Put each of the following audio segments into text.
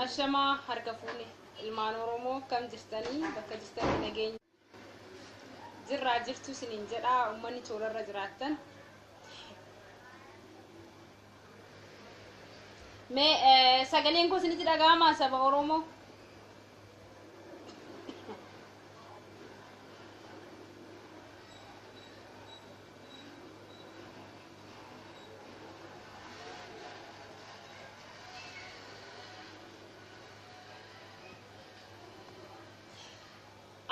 Ashama harka fuune ilmaan Oromoo kam jirtanii bakka jirtanii nageenya jirraa jirtu siniin jedhaa uummanni toorarra jiraattan mee sagaleen koo isinitti dhaga'amaa saba Oromoo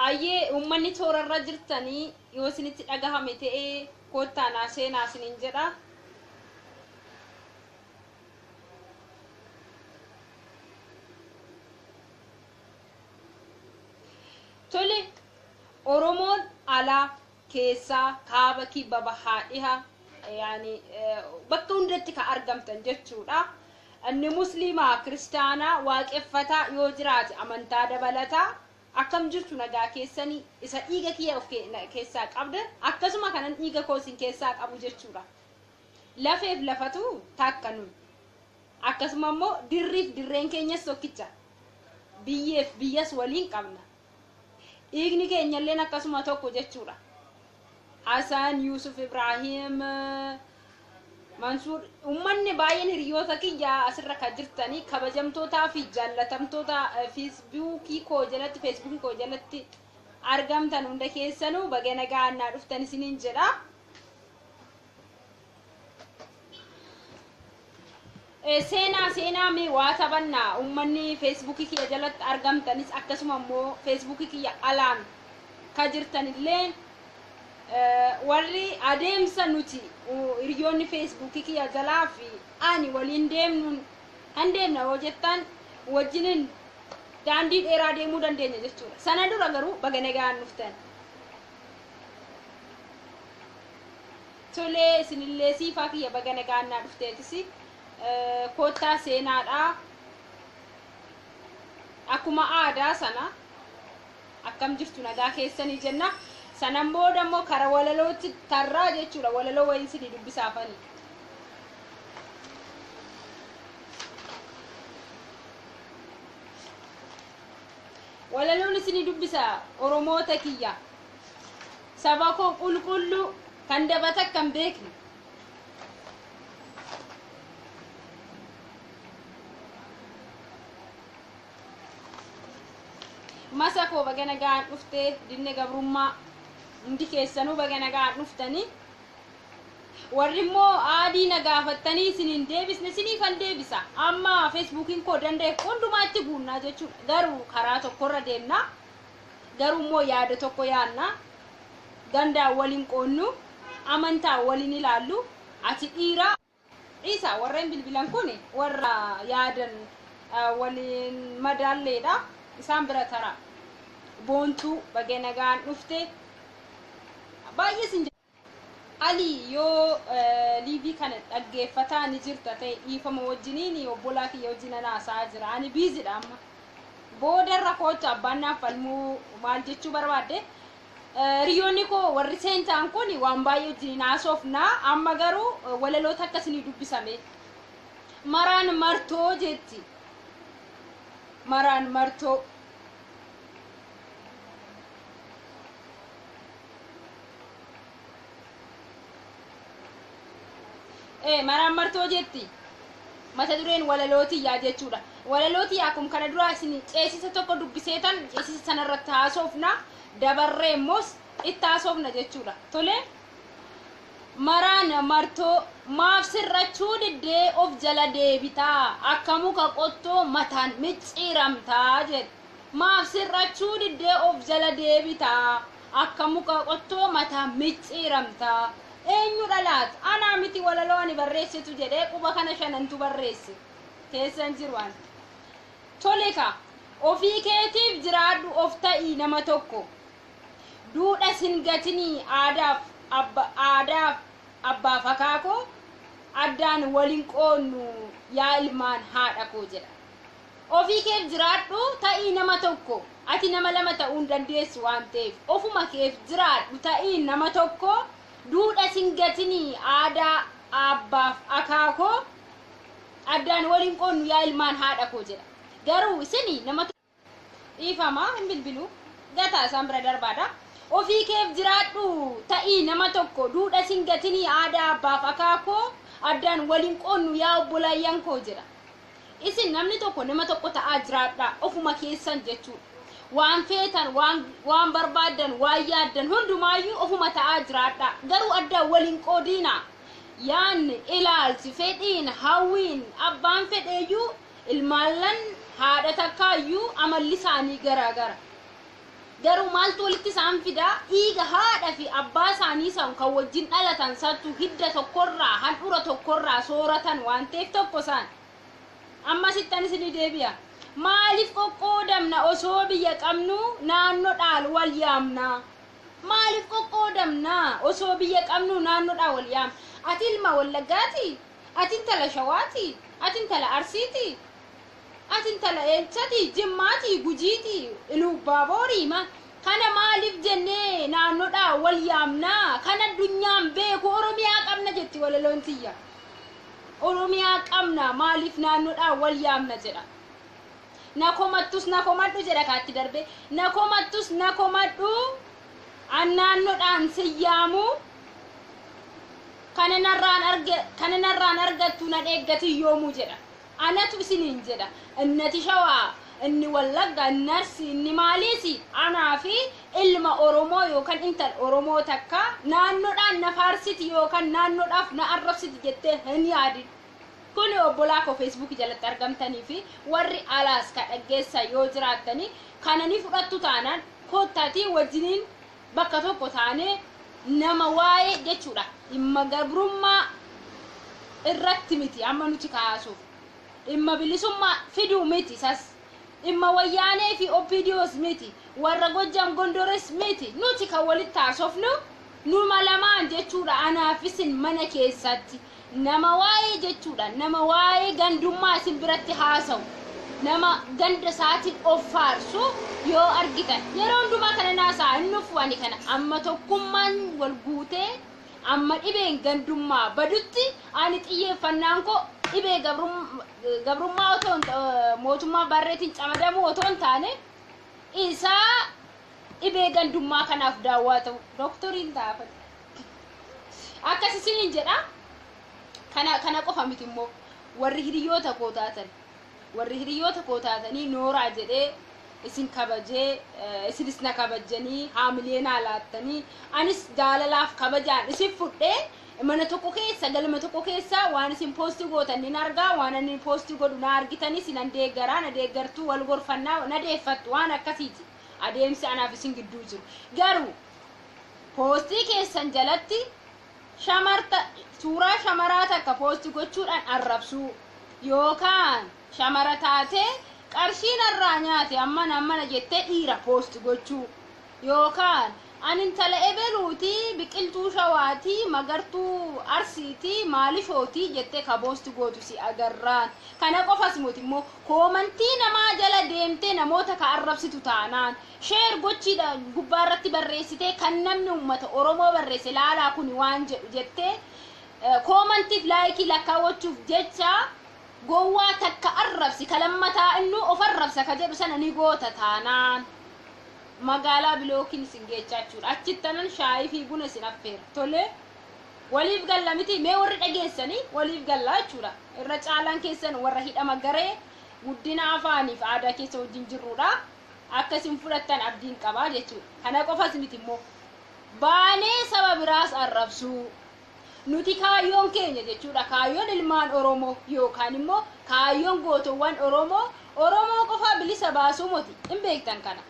Aye uummanni toorarra jirtanii yoo isinitti dhagahame ta'ee koottaanaa seenaa isiniin jedha tole Oromoon alaa keessaa kaaba kibba bahaa dhiha yaani bakka hundatti ka argamtan jechuudha inni musliimaa kiristaanaa waaqeffataa yoo jiraate amantaa dabalataa akkam jirtu nagaa keessanii isa dhiiga kiyya of keessaa qabdan akkasuma kanan dhiiga koosin keessaa qabu jechuudha lafeef lafatu taakkanu akkasuma immoo dirriif dirreen keenyas tokkicha biyyeef biyyas waliin qabna dhiigni keenyalleen akkasuma tokko jechuudha Hasan Yusuf Ibrahim Mansuur ummanni baay'een hiriyoota kiyya asirra ka jirtanii kabajamtootaa fi jaallatamtoota feesbuukii koo jalatti argamtan hunda keessanuu baga nagaa annaa dhuftan isiniin jedha seenaa mee waa taphannaa ummanni feesbuukii kiyya jalatti argamtanis akkasuma immoo feesbuukii kiyya alaan ka jirtanillee warri adeemsa nuti hiriyoonni feesbuukii kiyya jalaa fi ani waliin deemna yoo jettan wajjinin daandii dheeraa deemuu dandeenya jechuudha sana dura garuu baga nagaan dhuftan tolee isinillee siifaa kiyya baga nagaan naa dhufteetis koottaa seenaadhaa akkuma aadaa sana akkam jirtu nagaa keessanii jenna sanan booda immoo kara walalootti tarraa jechuudha walaloo wayin sidii dubbisaafanii walaloon isinii dubbisa Oromoota kiyya saba koo qulqullu kan dabata kan beekne masa koo baga nagaan dhuftee dinne gabrummaa hundi keessanuu baga nagaan dhuftanii warri immoo aadii nagaafattanii isiniin deebisne isiniifan deebisa amma feesbuukiin koo danda'e hundumaatti guunnaa jechuudha garuu karaa tokkorra deemna garuu immoo yaada tokko yaadna gandaan waliin qoonnu amantaa waliin ilaallu ati dhiiraa dhiisa warreen bilbilan kun warra yaadan waliin madaalleedha isaan bira tara boontuu baga nagaan dhufte baay'ee sin Ali yoo liibii kana dhaggeeffataa ni jirta ta'e dhiifama wajjiniin obbolaa kiyya wajjin naasaa jira ani biizidha amma boodarra kootu abbaan naaf falmuu maal jechuu barbaadde hiriyoonni koo warri seentaan kun waan baay'ee wajjin haasofnaa amma garuu walaloota akkasii dubbisame maraan martoo jetti maraan martoo maraan martoo jetti mata dureen walalootii yaa jechuudha walalootii akkuma kana dura isin ceesisa tokko dubbiseetan ceesisa sanarratti haasofna dabarree immoos itti haasofna jechuudha tole maraan martoo maaf sirrachuu diddee of jala deebitaa akka muka qottoo mataan micciiramtaa jedhe maaf sirrachuu diddee of jala deebitaa akka muka qottoo mataan micciiramtaa eenyu dhalaat anaa miti walaloo ani barreessitu jedhee quba kana shanantu barreesse keessan jirwaan toleka ofii keetiif jiraadhu of ta'ii nama tokko duudha singatinii aadaaf abbaaf akaakoo addaan waliin qoonnu yaa ilmaan haadha koo jedha ofii keef jiraadhu ta'ii nama tokko ati nama lama ta'uu dandeessu waan ta'eef ofuma keef jiraadhu ta'ii nama tokko duudha singatinii aadaa abbaaf akaakoo addaan waliin qoonnu yaa ilmaan haadha koo jedha garuu isini nama ifama hin bilbilu gata sambra darbaadha ofii keef jiraadhu ta'ii nama tokko duudha singatini aadaa abbaaf akaakoo addaan waliin qoonnu yaa obbolayyan koo jira isin namni tokko nama tokko ta'aa jiraadha ofuma keessan jechuudha waan feetan waan barbaadan waan yaaddan hundumaayyuu ofuma ta'aa jiraadha garuu addaan waliin qoodina yaan ilaalchi fedhiin hawwiin abbaan fedheeyyuu ilmaallan haadha takkaayyuu amalli isaanii garaagara garuu maaltu walitti isaan fida dhiiga haadha fi abbaa isaanii san kan wajjin dhalatan sattu hidda tokkorraa handhura tokkorraa sooratan waan ta'eef tokko isaan amma sittan isinii deebi'a maaliif qoqqoodamna osoo biyya qabnu naannoodhaan wal yaamna maaliif qoqqoodamna osoo biyya qabnu naannoodhaan wal yaamna ati ilma wallaggaati ati intala shawaati ati intala arsiiti ati intala eechati jimmaati gujiiti ilubbaaboori ma kana maaliif jennee naannoodhaan wal yaamna kana addunyaan beeku oromiyaa qabna jetti walalontiyya oromiyaa qabna maaliif naannoodhaan wal yaamna jedha nakomattus nakomadhu jedha kaatti darbe nakomattus nakomadhu annaannoodhaan siyyaamu kana narraan argattu na dheeggati yoomuu jedha anatu isiniin jedha innati shawaa inni wallagga narsi inni maaliisi anaa fi ilma oromoo yookaan intal oromoo takka naannoodhaan na faarsiti yookaan naannoodhaaf na arrabsiti jettee hin yaadin kuni obbolaa ko Facebook jalatti argamtanii fi warri alaas ka dhaggeessa yoo jiraattanii kanani fudhattu taanaan koottaatii wajjiniin bakka tokko taanee nama waa'ee jechuudha dhimma gabrummaa irratti miti amma nuti kaasuuf dhimma bilisummaa fiduu miti sas dhimma wayyaanee fi OPDOs miti warra Gojjam Gondores miti nuti kan walitti haasofnu numa lamaan jechuudha anaafisin mana keessatti nama waa'ee jechuudha nama waa'ee gandummaa isin biratti haasawu nama ganda saatiin of faarsu yoo argitan yeroo hundumaa kana naasaa innufuwani kana amma tokkummaan wal guutee amma dhibeen gandummaa badutti ani xiyyeeffannaan koo dhibee gabrummaa otoo mootummaa barreetiin camadamu otoo hin taane isaa dhibee gandummaa kanaaf daawwaa ta'u doktoriin taafate akkas isiniin jedha kana qofa miti immoo warri hiriyoota koo taatanii nooraa jedhee isin kabajee isinis na kabajanii haamileenaa laattanii anis jaalalaaf kabajaan isin fudhee mana tokko keessa galma tokko keessa waan isin poostii gootan nin argaa waan ani poostii godhu na argitanii sinan deeggaraa na deeggartuu wal gorfannaa na deeffattu waan akkasiiti adeemsi anaaf isin gidduu jiru garuu poostii keessan jalatti suuraa shamaraa takka poostii gochuudhaan arrabsuu yookaan shamara taatee qarshiin irraa nyaate ammana jettee dhiira poostii gochuu yookaan ani intala ebeluuti biqiltuu shawaati magartuu arsiiti maalishooti jettee ka poostii gootu si agarraan kana qofas muti immoo koomantii namaa jala deemtee namoota ka arrabsitu taanaan sheer gochiidha gubbaarratti barreessitee kan namni uummata oromoo barreesse laalaa kuni waan jedhu jettee koomantiif laayikii lakkaawwachuuf jecha gowwaa takka arrabsi kalammataa innu of arrabsa ka jedhu sana ni goota taanaan magaalaa bilookiin isin geechaachuudha achittanan shaayii fi buna isin affeera tole waliif galla miti mee warri dhageessanii waliif galla jechuudha irra caalaan keessan warra hidhama garee guddina afaaniif aadaa keessa wajjin jirruudha akkasin fudhattan abdiin qabaa jechuudha kana qofas miti immoo baanee saba biraas arrabsuu nuti kaayyoon keenya jechuudha kaayyoon ilmaan oromoo yookaan immoo kaayyoon gootowwan oromoo qofa bilisa baasuu moti hin beektan kana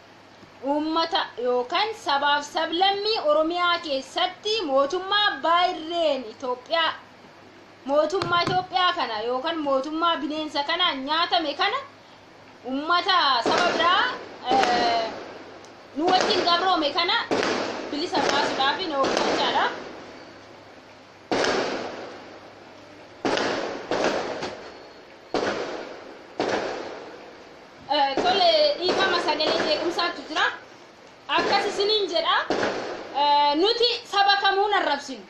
ummata yookaan sabaaf sablammii oromiyaa keessatti mootummaa baay'een mootummaa Itoophiyaa kana yookaan mootummaa bineensa kana nyaatame kana ummata saba biraa nu wajjin gabroome kana bilisa baasuudhaaf ni hojjechaadha. Tole dhiifama sagalee jeequmsaatu jira akkas isiniin jedha nuti saba kamuun arrabsinu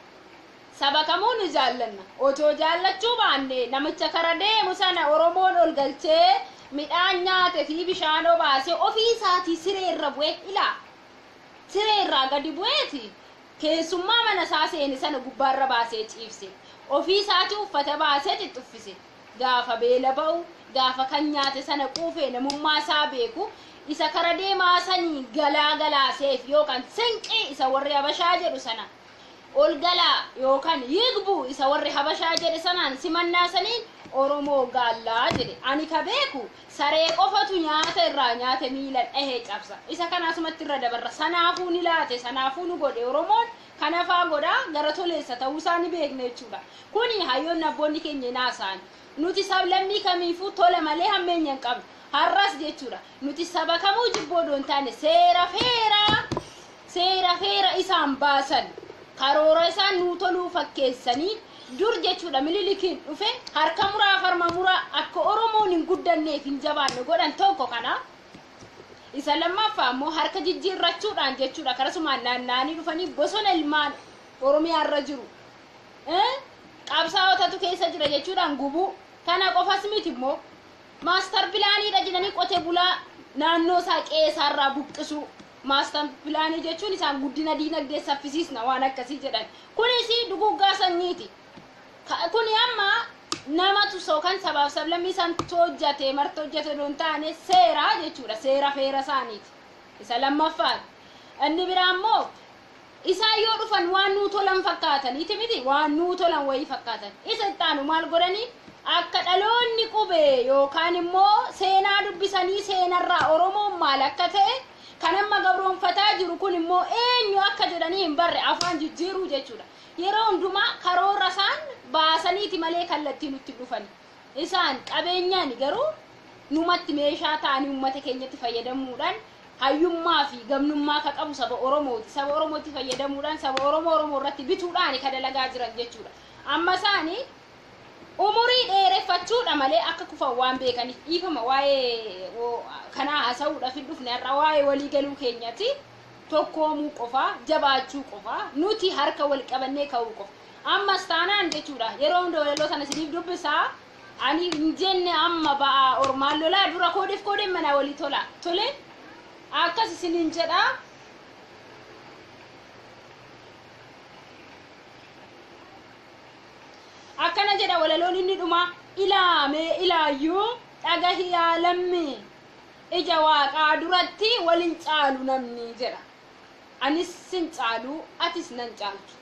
saba kamuun jaallanna otoo jaallachuu baanne namicha kara deemu sana oromoon ol galchee midhaan nyaate fi bishaanoo baasee ofii isaatii siree irra bu'ee ilaa siree irraa gadi bu'eeti keessummaa mana isaa seeni sana gubbaarra baasee ciibse ofii isaatii uffata baasee xixuffise gaafa beela ba'u gaafa kan nyaate sana quufee namummaa isaa beeku isa kara deemaa sanii galaaseef yookaan senqee isa warri habashaa jedhu sana ol galaa yookaan yigbu isa warri habashaa jedhe sanaan simannaa saniin Oromoo gaallaa jedhe ani ka beeku saree qofatu nyaata irraa nyaate miilan dhahee cabsa isa kanaasumatti irra dabarra sanaafuu ni laate sanaafuu nu godhe Oromoon kanafaa godhaa gara toleessa ta'uusaa ni beekne jechuudha kuni hayyoon abboonni keenya naasaan nuti sablammii kamiifuu tola malee hammeenya hin qabnu har'as jechuudha nuti saba kamuu jibboo doon taane seera feera isaan baasan karoora isaan nuu toluu fakkeessanii dur jechuudha mililikiin dhufe harka muraa farma muraa akka Oromoon hin guddanneef hin jabaanne godhan tokko kana isa lammaffaa immoo harka jijjiirrachuudhaan jechuudha karasumaan naannaanii dhufanii bosona ilmaan Oromiyaa irra jiru qabsaa'otatu keessa jira jechuudhaan gubuu kana qofas miti immoo maastar pilaaniidha jedhanii qotee bulaa naannoo isaa qeessaarraa buqqisuu maastar pilaanii jechuun isaan guddina diinagdee saffisiisna waan akkasii jedhan kunis duguggaa sanyiiti kuni amma namatu sookan sabaaf sablammii isaan hojjate marto hojjate doon taane seera jechuudha seera feera isaaniiti isa lammaffaan inni biraa immoo isaan yoo dhufan waan nuu tolan fakkaataniiti miti waan nuu tolan wayii fakkaatan isa ittaanu maal godhanii akka dhaloonni qubee yookaan immoo seenaa dubbisanii seenarraa Oromoon maal akka ta'e kan amma gabroonfataa jiru kun immoo eenyu akka jedhanii hin barre afaan jijjiiruu jechuudha yeroo hundumaa karoora isaan baasaniiti malee kallattii nutti dhufan isaan qabeenyaan garuu numatti meeshaa ta'anii uummata keenyatti fayyadamuudhaan hayyummaa fi gamnummaa ka qabu saba Oromootti fayyadamuudhaan saba Oromoo irratti bituudhaan ka dalagaa jiran jechuudha amma isaanii umurii dheereffachuudha malee akka kufan waan beekaniif dhiifama waa'ee kanaa haasa'uudhaaf hin dhufne har'a waa'ee walii galuu keenyatti tokkoomuu qofaa jabaachuu qofaa nuti harka wal qabannee ka'uu qofa ammas taanaan jechuudha yeroo hunda walaloo sana isiniif dubbisaa ani hin jenne amma ba'aa ormaan lolaa dura koodeen manaa walii tole akkas isiniin jedhaa akkana jedha walaloon inni dhuma ilaayyuu dhagahiyaa lammi ija waaqaa duratti walin caalu namni jedha anis sin caalu atis nan caaltu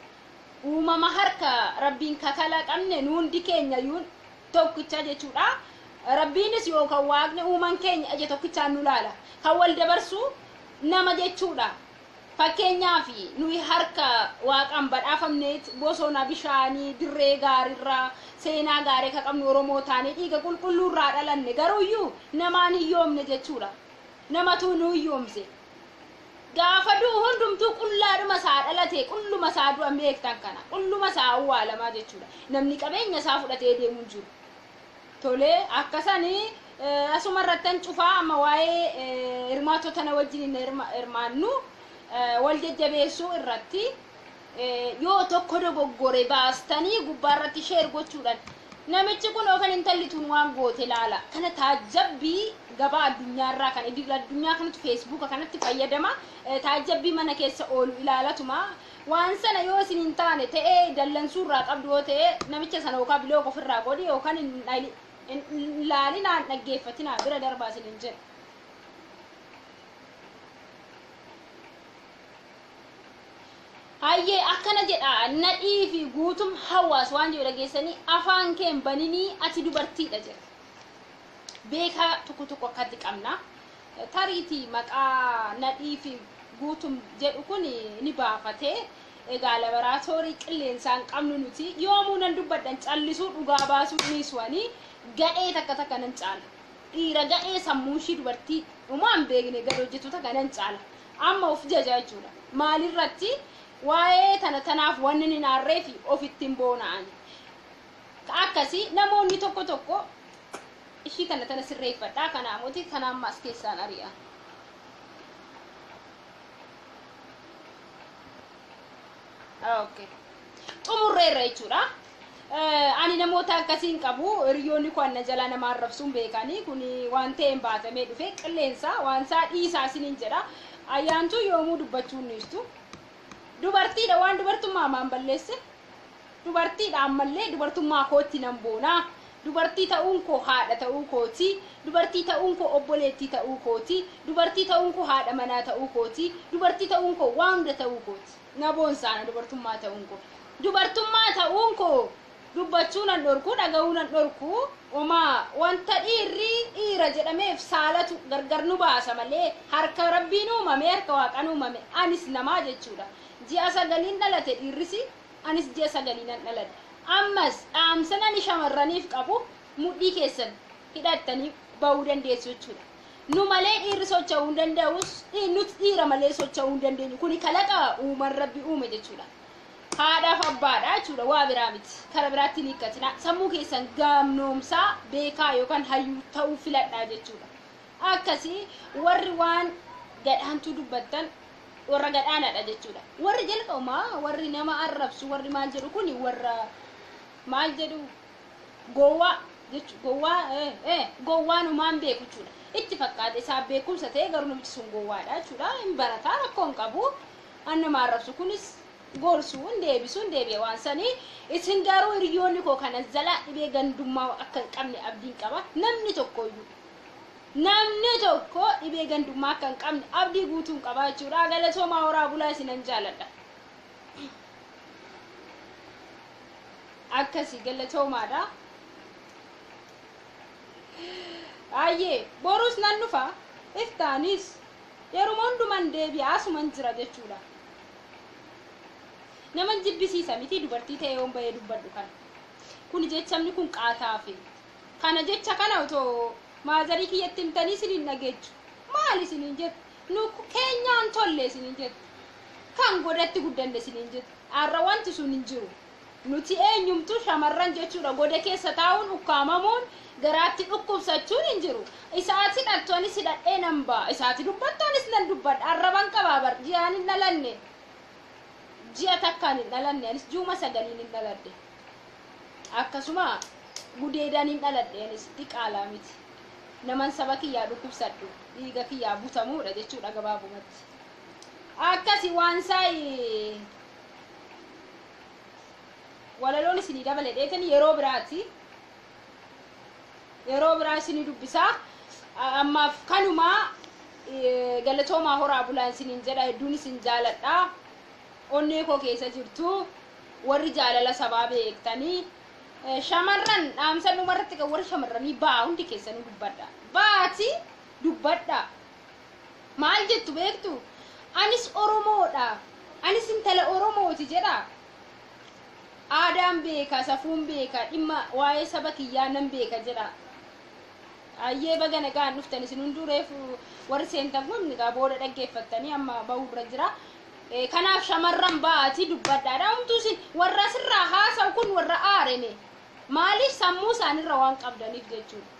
uumama harka rabbiin kakalaqamne nuundi keenya yuun tokkicha jechuudha rabbiinis yookaan waaqni uuman keenya ija tokkichaan nu laala kan wal dabarsu nama jechuudha fakkeenyaaf nuyi harka waaqan badhaafamneet bosona bishaanii dirree gaarirraa seenaa gaarii ka qabnu Oromoo taane dhiiga qulqulluurraa dhalanne garuuyyuu namaan hiyyoomne jechuudha namatu nu hiyyoomse gaafa duu hundumtuu qullaadhuma isaa dhalate qulluma isaa du'a beektan kana qulluma isaa awwaalamaa jechuudha namni qabeenya isaa fudhatee deemuu jiru tolee akkasanii asuma irrattan cufaa amma waa'ee hirmaattota na wajjin hirmaannu wal jajjabeessuu irratti yoo tokko dogoggore baastanii gubbaarratti sheer gochuudhaan namichi kun okan intallituun waan goote laala kana taajabbii gabaa addunyaarraa kan idil addunyaa kanatti Facebook kanatti fayyadama taajabbii mana keessa oolu ilaalatuma waan sana yoo isin hin taane ta'ee dallansuurraa qabdu yoo ta'e namicha sana yookaan biloo qofirraa godhi yookaan ilaalinaan dhaggeeffatinaa bira darbaa isin hin jedhu hayyee akkana jedha nadhii fi guutum hawaas waan jedhu dhageessanii afaan keen baninii ati dubartiidha jedha beekaa tokko akkatti qabna tariitii maqaa nadhii fi guutum jedhu kun ni baafatee egaa laboraatoorii qilleensaan qabnu nuti yoomuu nan dubbadhan callisuu dhugaa baasuu dhiiswanii gadhee takka nan caala dhiira gadhee sammuushii dubartii dhumaan beekne gad hojjetu takka nan caala amma of jaja jechuudha maalirratti waa'ee tanaaf wanni ni naarree fi ofittiin boona'an akkasii namoonni tokko ishii tana sirreeffadhaa kana amooti kana amma as keessaan ari'a okay xumurreerra jechuudha ani namoota akkasiin qabu hiriyoonni kun na jala nama arrabsuun beekanii kun waan ta'een baatamee dhufe qilleensa waan isaa dhiisaa isiniin jedha ayyaantu yoomuu dubbachuun niistu dubartiidha waan dubartummaa maan balleesse dubartiidha ammallee dubartummaa kootti nan boonaa dubartii ta'uun koo haadha ta'uu kooti dubartii ta'uun koo obboleettii ta'uu kooti dubartii ta'uun koo haadha manaa ta'uu kooti dubartii ta'uun koo waan hunda ta'uu kooti na boonsaana dubartummaa ta'uun koo dubbachuu nan dhorku dhaga'uu nan dhorku omaa wanta dhiira jedhameef saalatu gargar nu baasa malee harka rabbiin uumame harka waaqaan uumame anis namaa jechuudha ji'a sagaliin dhalate dhiirrisi anis ji'a sagaliinan dhaladhe ammas dhaamsana ni shamarraniif qabu mudhii keessan hidhattanii bahuu dandeessu jechuudha nu malee dhiirri socho'uu hin danda'us nuti dhiira malee socho'uu hin dandeenyu kuni kalaqa uuman rabbi uume jechuudha haadhaaf abbaadha jechuudha waa biraa miti kara biraatti ni hiikkatina sammuu keessan gamnoomsaa beekaa yookaan hayyuu ta'uu filadhaa jechuudha akkasii warri waan gadhaantuu dubbattan warra gadhaanadha jechuudha warri jalqabumaa warri nama arrabsu warri maal jedhu kuni warra maal jedhu gowwaa jechuudha gowwaan umaan beeku jechuudha itti fakkaate isaa beekumsa ta'e garuu namichi sun gowwaadha jechuudha hin barataa rakkoon qabu annama arrabsu kunis gorsuu hin deebi'e waan sanii isin garuu hiriyoonni koo kana jala dhibee gandummaa akka hin qabne abdiin qaba namni tokko dhibee gandummaa akka hin qabne abdii guutuun qaba jechuudha galatoomaa horaa bulaa isinan jaaladha akkasii galatoomaadha ayyee borus nan dhufa iftaanis yeroo hundumaan deebi'aa asuman jira jechuudha nama jibbisiisa miti dubartii ta'ee yoon bahee dubbadhu kana kun jechamni kun qaataafe kana jecha kana otoo maazarii kiyyatti himtanii isiniin dhageechu maal isiniin jettu nu keenyaan tolle isiniin jettu kan godatti guddanne isiniin jettu har'a wanti sun hin jiru nuti eenyumtu shamarran jechuudha goda keessa taa'uun ukkaamamuun garaatti dhukkubsachuun hin jiru isaati dhaltoonis hidhadhee nan ba'a isaati dubbattoonis nan dubbadha arraban qabaa bar ji'aan hin dhalanne ji'a takkaan hin dhalanne anis juuma sagaliin hin dhaladhe akkasuma gudeedaan hin dhaladhe anis xiqqaalaa miti naman saba kiyyaa dhukkubsadhu dhiiga kiyyaa butamuudha jechuudha gabaabumatti akkasi waan sa'i walaloon isinii dabale dheetanii yeroo biraa isinii dubbisaa ammaaf kanumaa galatoomaa horaa bulaan isiniin jedha hedduun isin jaaladha onnee koo keessa jirtu warri jaalala sabaa beektanii shamarran dhaamsa dhumarratti kan warri shamarranii baa hundi keessanuu dubbadha maal jettu beektu anis oromoodha anis intala oromooti jedha aadaan beeka safuun beeka dhimma waa'ee saba kiyyaa nan beeka jedha ayyee baga nagaan dhuftan isin hundureef warri seentan kun gaa booda dhaggeeffattanii amma bahuu bira jira kanaaf shamarran baati dubbadhaadha humtuu isin warra sirraa haasa'u kun warra aarene maaliif sammuu isaanirra waan qabdaniif jechuudha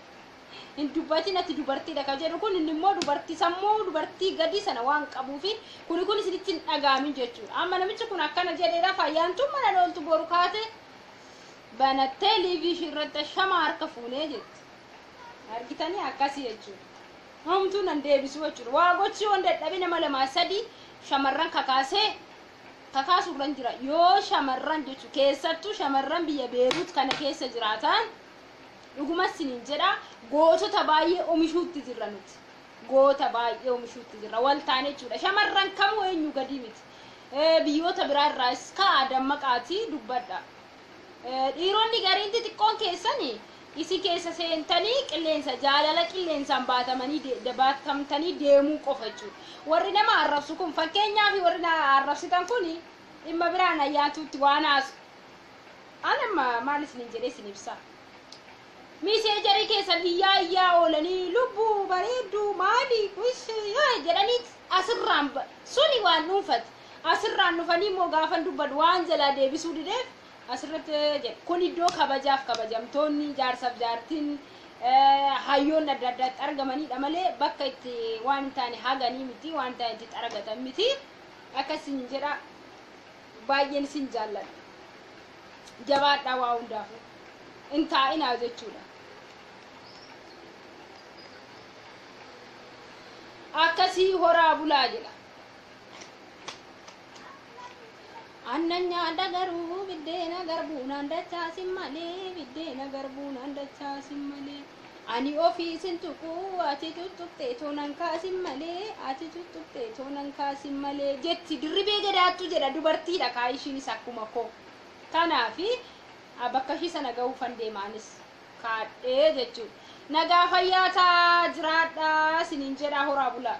hin dubbatin ati dubartiidha ka jedhu kun inni immoo dubartii sammuu dubartii gadi sana waan qabuufi kun isinitti hin dhagaamin jechuudha amma namichi kun akkana jedheedha fayyaantuun mana dhooltu boru kaate banattee liivii irratti shama harka fuunee jetti argitanii akkasii jechuudha homtuu nan deebisuu jechuudha waa gochii waan dadhabe nama lamaa sadii shamarran kakaasurran jira yoo shamarran jechuudha keessattuu shamarran biyya Beeruut kana keessa jiraatan dhuguma isiniin jedha gootota baay'ee oomishuutti jirra nuti goota baay'ee oomishuutti jirra wal taane jechuudha shamarran kamuu eenyu gadi miti biyyoota biraa irraas ka'a dammaqaatii dubbadha dhiironni gariin xixiqqoon keessanii isi keessa seentanii qilleensa jaalala qilleensaan baatamtanii deemuu qofa jechuudha warri nama arrabsu kun fakkeenyaaf warri na arrabsitan kun dhimma biraan ayyaatuutti waan haasu anamma maal isiniin jedhee isin ibsa miseejarii keessan iyyaa oolanii lubbuu bareedduu maali jedhanii asirraan suni waan dhuunfate asirraan dhufanii immoo gaafan dubbadhu waan jalaa deebisuu dideef asirratti jedhe kun iddoo kabajaaf kabajamtoonni jaarsaaf jaartiin hayyoon adda addaatti argamanidha malee bakka itti waan hin taane haganii miti waan taane itti argatan miti akkasiin jedha baay'een isin jaalladha jabaadhaa waa hundaafu in taa'inaa jechuudha. Akkasii horaa bulaa jedha. Annanya dagaru biddeena garbuunaan dachaasin malee biddeena garbuunaan dachaasin malee ani ofiisin tuquu ati tuttuqxee toonan kaasin malee ati tuttuqxee toonan kaasin malee jetti dirribee gadaattu jedha dubartiidha kaa ishiinis akkuma koo kanaafi bakka ishii sana ga'uufan deemaanis kaadhee jechuudha. Nagaa fayyaataa jiraadhaa siniin jedha horaa bulaa.